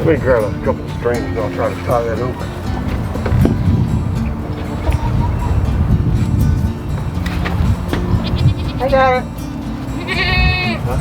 Let me grab a couple of strings and I'll try to tie that over. I got it. Huh?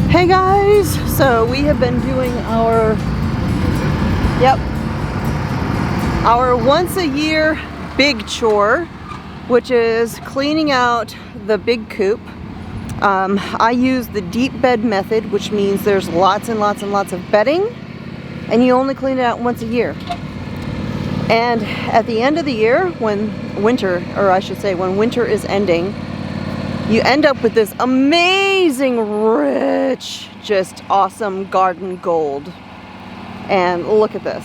Hey guys, so we have been doing our once a year big chore, which is cleaning out the big coop. I use the deep bed method, which means there's lots and lots and lots of bedding, and you only clean it out once a year. And at the end of the year, when winter is ending, you end up with this amazing, rich, just awesome garden gold. And look at this.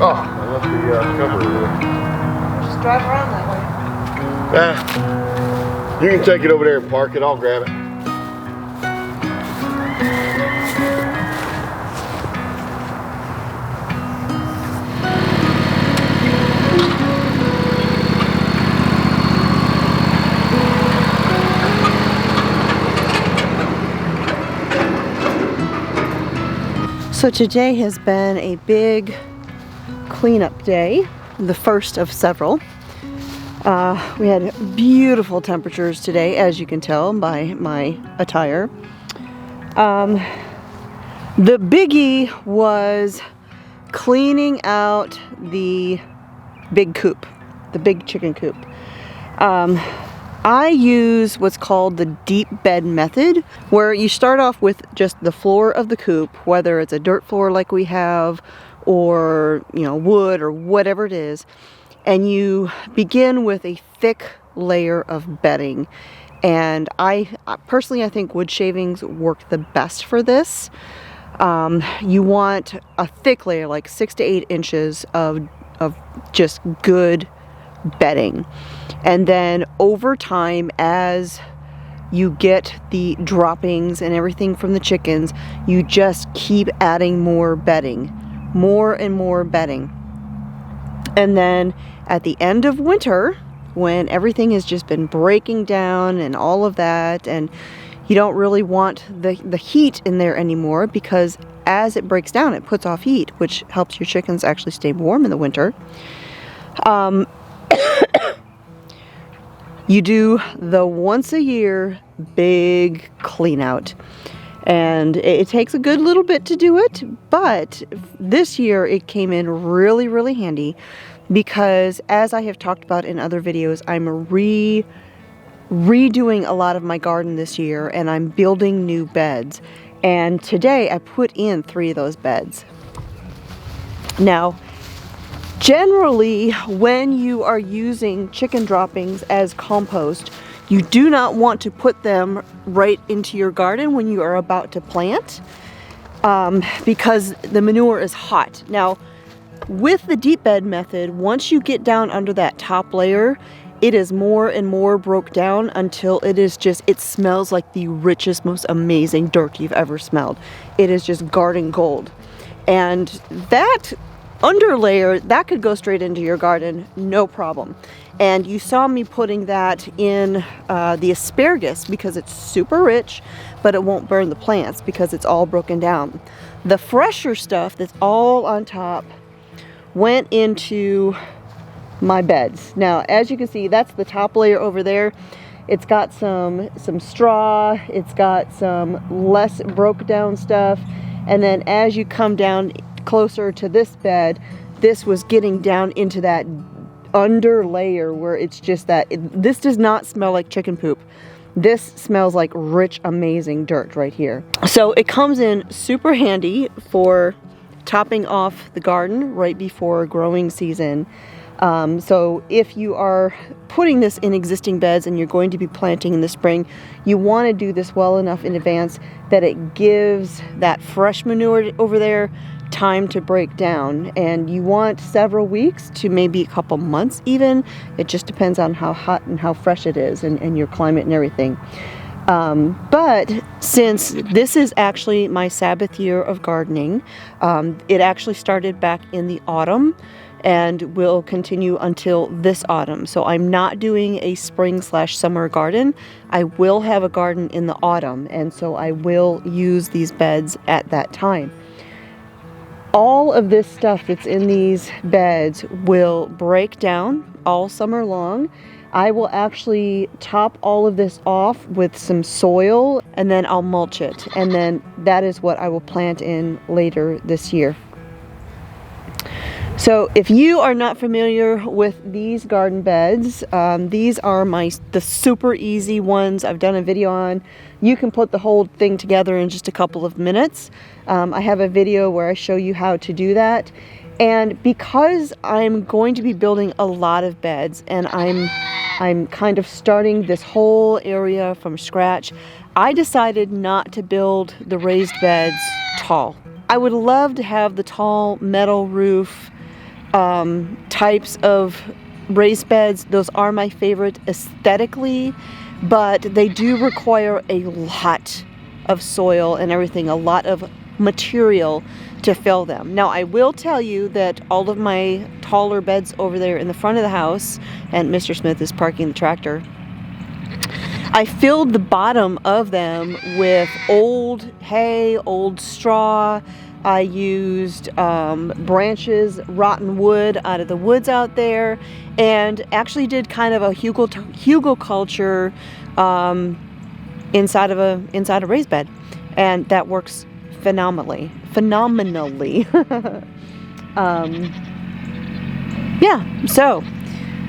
Oh, I left the cover there. Just drive around that way. You can take it over there and park it. I'll grab it. So today has been a big cleanup day, the first of several. We had beautiful temperatures today, as you can tell by my attire. The biggie was cleaning out the big coop, the big chicken coop. I use what's called the deep bed method, where you start off with just the floor of the coop, whether it's a dirt floor like we have, or wood or whatever it is, and you begin with a thick layer of bedding. And I personally, I think wood shavings work the best for this. You want a thick layer, like 6 to 8 inches of just good bedding. And then over time, as you get the droppings and everything from the chickens, you just keep adding more bedding, more and more bedding. And then at the end of winter, when everything has just been breaking down and all of that, and you don't really want the heat in there anymore, because as it breaks down, it puts off heat, which helps your chickens actually stay warm in the winter. You do the once a year big clean out. And it takes a good little bit to do it, but this year it came in really, really handy, because as I have talked about in other videos, I'm redoing a lot of my garden this year, and I'm building new beds. And today I put in 3 of those beds. Now, generally, when you are using chicken droppings as compost, you do not want to put them right into your garden when you are about to plant, because the manure is hot. Now, with the deep bed method, once you get down under that top layer, it is more and more broke down until it is just, it smells like the richest, most amazing dirt you've ever smelled. It is just garden gold. And that under layer, that could go straight into your garden, no problem. And you saw me putting that in the asparagus because it's super rich, but it won't burn the plants because it's all broken down. The fresher stuff that's all on top went into my beds. Now, as you can see, that's the top layer over there. It's got some straw, it's got some less broke down stuff, and then as you come down closer to this bed, this was getting down into that under layer where it's just that this does not smell like chicken poop. This smells like rich, amazing dirt right here. So it comes in super handy for topping off the garden right before growing season. So if you are putting this in existing beds and you're going to be planting in the spring, you want to do this well enough in advance that it gives that fresh manure over there time to break down. And you want several weeks to maybe a couple months even. It just depends on how hot and how fresh it is and your climate and everything. But since this is actually my Sabbath year of gardening, it actually started back in the autumn and will continue until this autumn. So I'm not doing a spring/summer garden. I will have a garden in the autumn, and so I will use these beds at that time. All of this stuff that's in these beds will break down all summer long. I will actually top all of this off with some soil, and then I'll mulch it, and then that is what I will plant in later this year. So if you are not familiar with these garden beds, these are the super easy ones I've done a video on. You can put the whole thing together in just a couple of minutes. I have a video where I show you how to do that. And because I'm going to be building a lot of beds, and I'm kind of starting this whole area from scratch, I decided not to build the raised beds tall. I would love to have the tall metal roof types of raised beds. Those are my favorite aesthetically, but they do require a lot of soil and everything, a lot of material to fill them. Now, I will tell you that all of my taller beds over there in the front of the house, and Mr. Smith is parking the tractor, I filled the bottom of them with old hay, old straw. I used branches, rotten wood out of the woods out there, and actually did kind of a hugelkultur inside a raised bed, and that works phenomenally. Yeah, so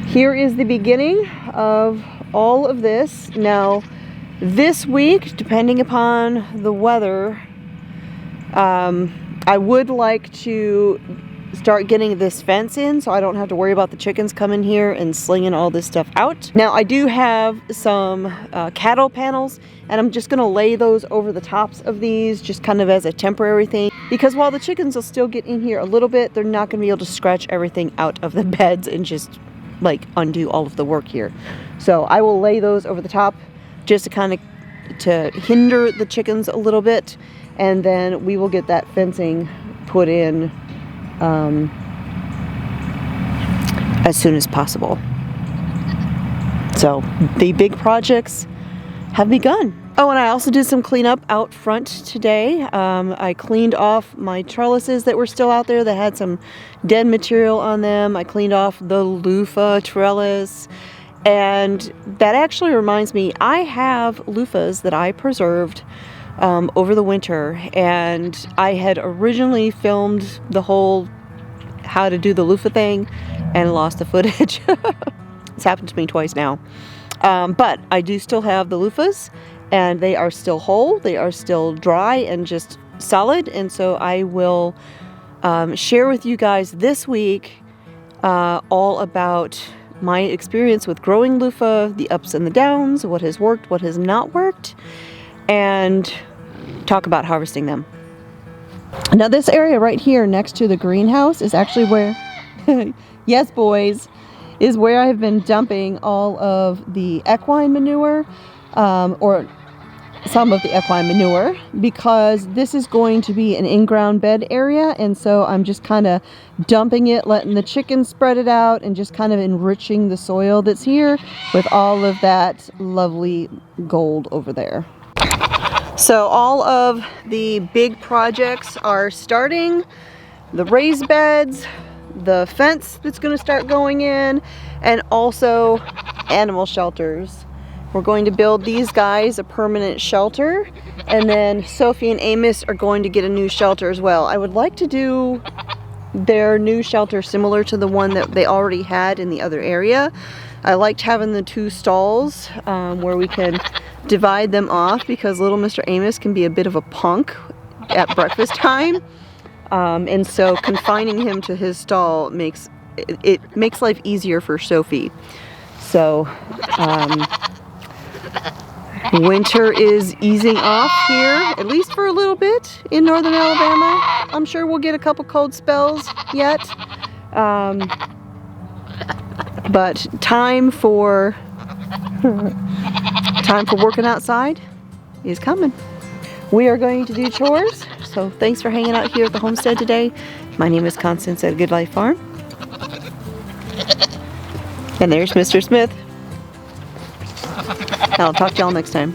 here is the beginning of all of this. Now, this week, depending upon the weather, I would like to start getting this fence in so I don't have to worry about the chickens coming here and slinging all this stuff out. Now I do have some cattle panels, and I'm just gonna lay those over the tops of these just kind of as a temporary thing, because while the chickens will still get in here a little bit, they're not gonna be able to scratch everything out of the beds and just like undo all of the work here. So I will lay those over the top just to kind of to hinder the chickens a little bit, and then we will get that fencing put in as soon as possible. So the big projects have begun. Oh, and I also did some cleanup out front today. I cleaned off my trellises that were still out there that had some dead material on them. I cleaned off the loofah trellis. And that actually reminds me, I have loofahs that I preserved over the winter, and I had originally filmed the whole how to do the loofah thing and lost the footage. It's happened to me twice now. But I do still have the loofahs, and they are still whole, they are still dry and just solid, and so I will share with you guys this week all about my experience with growing loofah, the ups and the downs, what has worked, what has not worked, and talk about harvesting them. Now this area right here next to the greenhouse is actually where, yes boys, is where I've been dumping all of the equine manure, or some of the equine manure, because this is going to be an in-ground bed area, and so I'm just kind of dumping it, letting the chickens spread it out, and just kind of enriching the soil that's here with all of that lovely gold over there. So all of the big projects are starting. The raised beds, the fence that's going to start going in, and also animal shelters. We're going to build these guys a permanent shelter, and then Sophie and Amos are going to get a new shelter as well. I would like to do their new shelter similar to the one that they already had in the other area. I liked having the two stalls where we can divide them off, because little Mr. Amos can be a bit of a punk at breakfast time, and so confining him to his stall makes life easier for Sophie. So winter is easing off here, at least for a little bit in northern Alabama. I'm sure we'll get a couple cold spells yet, but time for working outside is coming. We are going to do chores, so thanks for hanging out here at the homestead today. My name is Constance at Good Life Farm, and there's Mr. Smith. I'll talk to y'all next time.